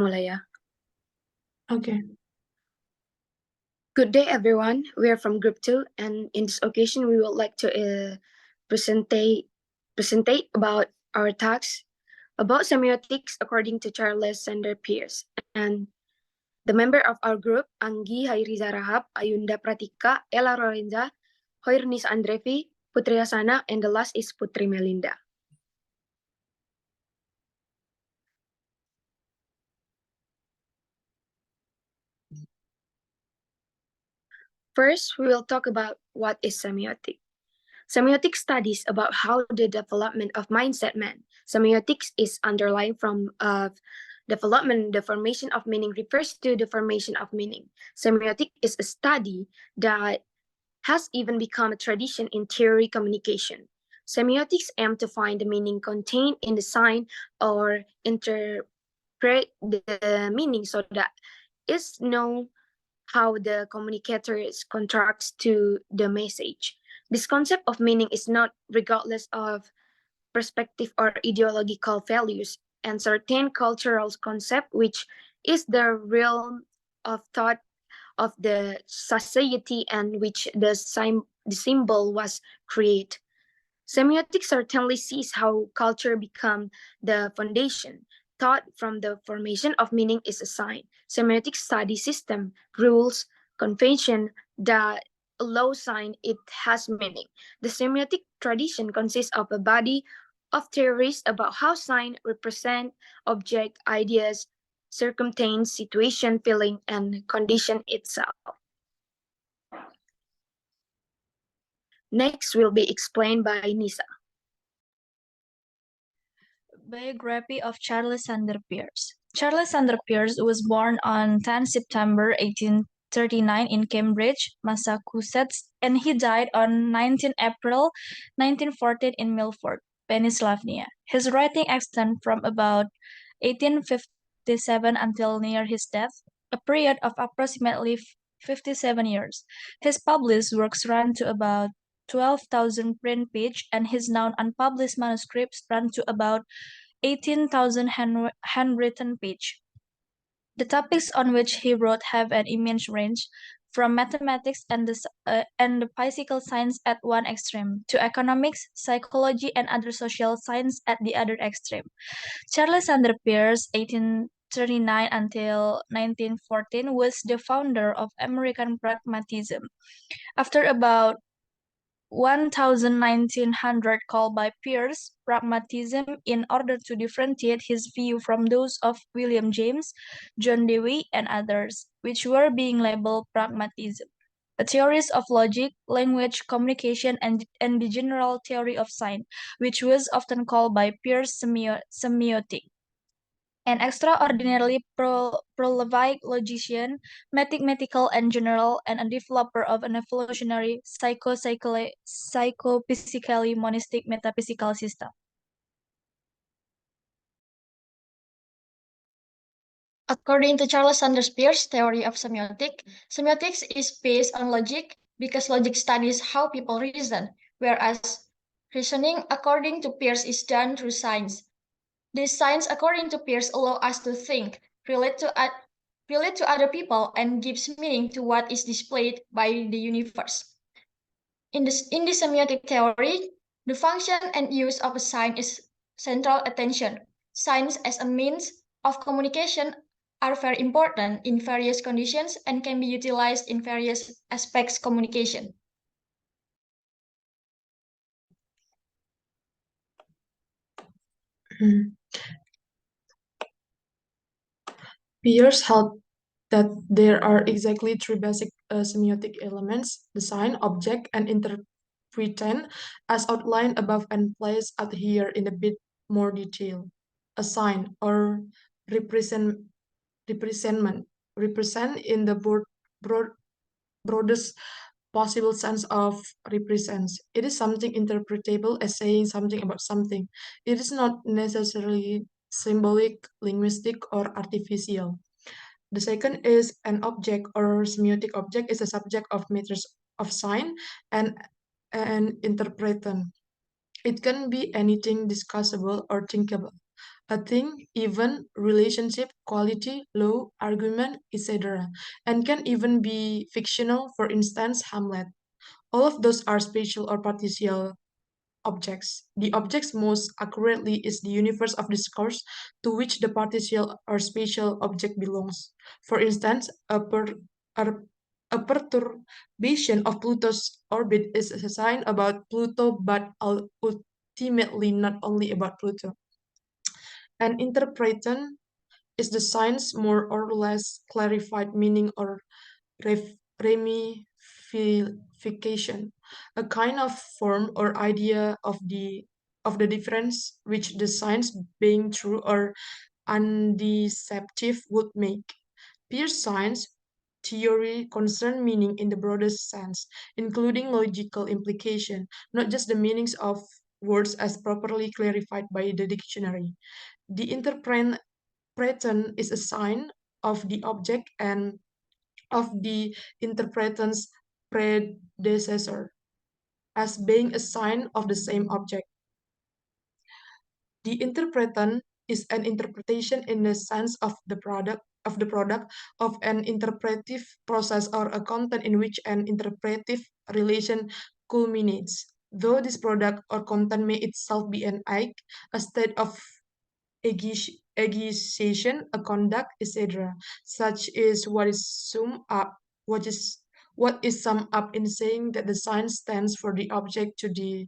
Mulai ya. Okay. Good day, everyone. We are from Group 2, and in this occasion, we would like to presentate about our talks about semiotics according to Charles Sanders Peirce. And the member of our group, Anggi Hairiza Rahab, Ayunda Pratika, Ella Lorenza, Hoirnis Andrevi, Putri Hasana, and the last is Putri Melinda. First, we will talk about what is semiotic. Semiotic studies about how the development of mindset meant. Semiotics is underlying from development. The formation of meaning refers to the formation of meaning. Semiotic is a study that has even become a tradition in theory communication. Semiotics aim to find the meaning contained in the sign or interpret the meaning so that is known how the communicator contracts to the message. This concept of meaning is not regardless of perspective or ideological values and certain cultural concept, which is the realm of thought of the society and which the symbol was created. Semiotics certainly sees how culture become the foundation. Thought from the formation of meaning is a sign. Semiotic study system, rules, convention that allow sign it has meaning. The semiotic tradition consists of a body of theories about how sign represent object, ideas, circumstance, situation, feeling, and condition itself. Next will be explained by Nisa. Biography of Charles Sanders Peirce. Charles Sanders Peirce was born on 10 September 1839 in Cambridge, Massachusetts, and he died on 19 April 1914 in Milford, Pennsylvania. His writing extends from about 1857 until near his death, a period of approximately 57 years. His published works run to about 12,000 print page, and his known unpublished manuscripts run to about 18,000 handwritten page. The topics on which he wrote have an immense range, from mathematics and the physical science at one extreme to economics, psychology, and other social science at the other extreme. Charles Sanders Peirce, 1839 until 1914, was the founder of American pragmatism. After about 1900 called by Peirce pragmatism in order to differentiate his view from those of William James, John Dewey, and others, which were being labeled pragmatism. The theories of logic, language, communication, and the general theory of sign, which was often called by Peirce semiotic. An extraordinarily prolific logician, mathematical engineer, and a developer of an evolutionary psychophysically monistic metaphysical system. According to Charles Sanders Peirce's theory of semiotics is based on logic because logic studies how people reason, whereas reasoning, according to Peirce, is done through science. These science, according to Peirce, allow us to think, relate to other people, and gives meaning to what is displayed by the universe. In the semiotic theory, the function and use of a sign is central attention. Signs as a means of communication are very important in various conditions and can be utilized in various aspects communication. Peirce held that there are exactly three basic semiotic elements: the sign, object, and interpretant, as outlined above and placed out here in a bit more detail. A sign or represent in the broadest possible sense of represents. It is something interpretable as saying something about something. It is not necessarily symbolic, linguistic, or artificial. The second is an object or semiotic object is a subject of matters of sign and an interpretant. It can be anything discussable or thinkable. a thing, event, relationship, quality, law, argument, etc., and can even be fictional, for instance, Hamlet. All of those are spatial or partial objects. The objects most accurately is the universe of discourse to which the partial or spatial object belongs. For instance, a, a perturbation of Pluto's orbit is a sign about Pluto, but ultimately not only about Pluto. An interpretation is the science more or less clarified meaning or ramification, a kind of form or idea of the difference which the science being true or undeceptive would make. Peirce science theory concern meaning in the broadest sense, including logical implication, not just the meanings of words as properly clarified by the dictionary. The interpretation is a sign of the object and of the interpretant's predecessor as being a sign of the same object. The interpretant is an interpretation in the sense of the product of an interpretive process or a content in which an interpretive relation culminates. Though this product or content may itself be an act, a state of agitation, a conduct, etc. Such is what is summed up, what is summed up in saying that the sign stands for the object to the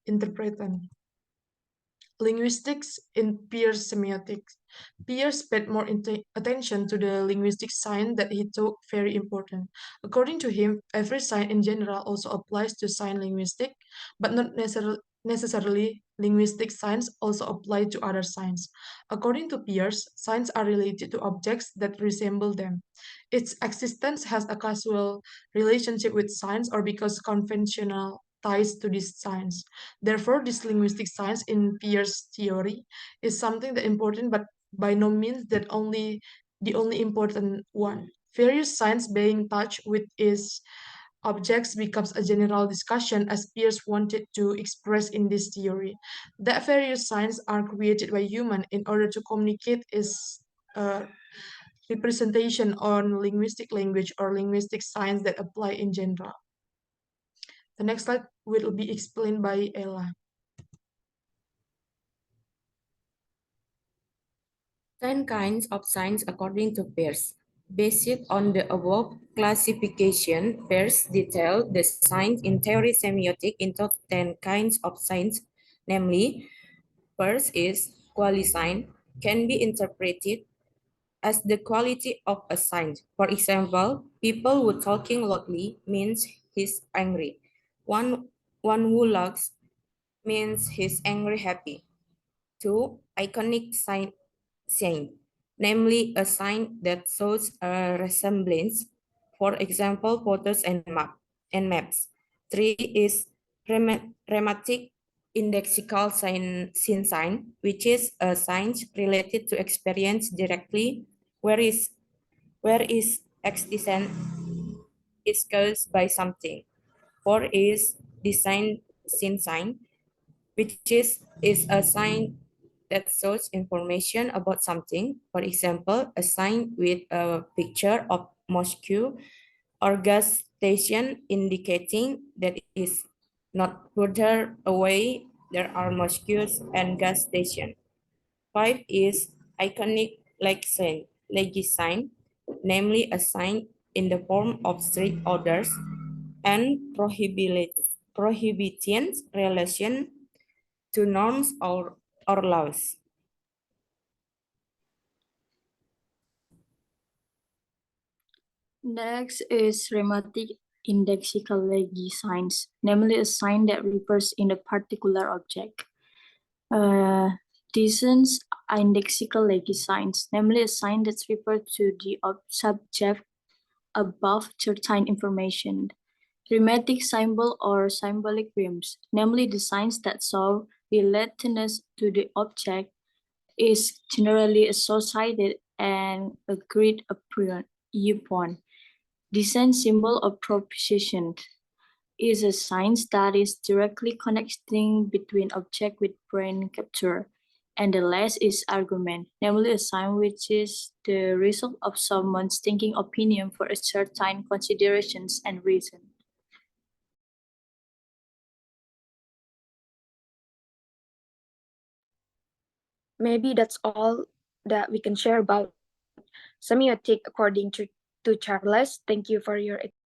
interpretant. Linguistics in Peirce semiotics. Peirce paid more attention to the linguistic sign that he thought very important. According to him, every sign in general also applies to sign linguistic, but not necessarily linguistic signs also apply to other signs. According to Peirce, signs are related to objects that resemble them. Its existence has a causal relationship with signs or because conventional ties to these signs. Therefore, this linguistic science in Peirce's theory is something that important, but by no means that only the only important one. Various signs being touched with its objects becomes a general discussion as Peirce wanted to express in this theory. That various signs are created by human in order to communicate is a representation on linguistic language or linguistic signs that apply in general. The next slide will be explained by Ella. 10 kinds of signs according to Peirce. Based on the above classification, Peirce detailed the signs in Teori Semiotik into 10 kinds of signs, namely, first is quasi-sign, can be interpreted as the quality of a sign. For example, people who talking loudly means he's angry. One who laughs means he's angry happy. 2. Iconic sign, namely a sign that shows a resemblance, for example, photos and maps. 3 is rhematic indexical sign, which is a sign related to experience directly, whereas existence is caused by something. 4 is design sign, which is a sign that shows information about something. For example, a sign with a picture of Moscow or gas station indicating that is not further away there are mosques and gas station. 5 is iconic sign, namely a sign in the form of strict orders and prohibitions relation to norms or laws. Next is rhematic indexical signs, namely a sign that refers in a particular object. Distance indexical signs, namely a sign that refers to the subject above certain information. Rhematic symbol or symbolic rhymes, namely the signs that show relatedness to the object, is generally associated and agreed upon. Descent symbol of proposition is a sign that is directly connecting between object with brain capture. And the last is argument, namely a sign which is the result of someone's thinking opinion for a certain considerations and reason. Maybe that's all that we can share about semiotic according to Charles. Thank you for your attention.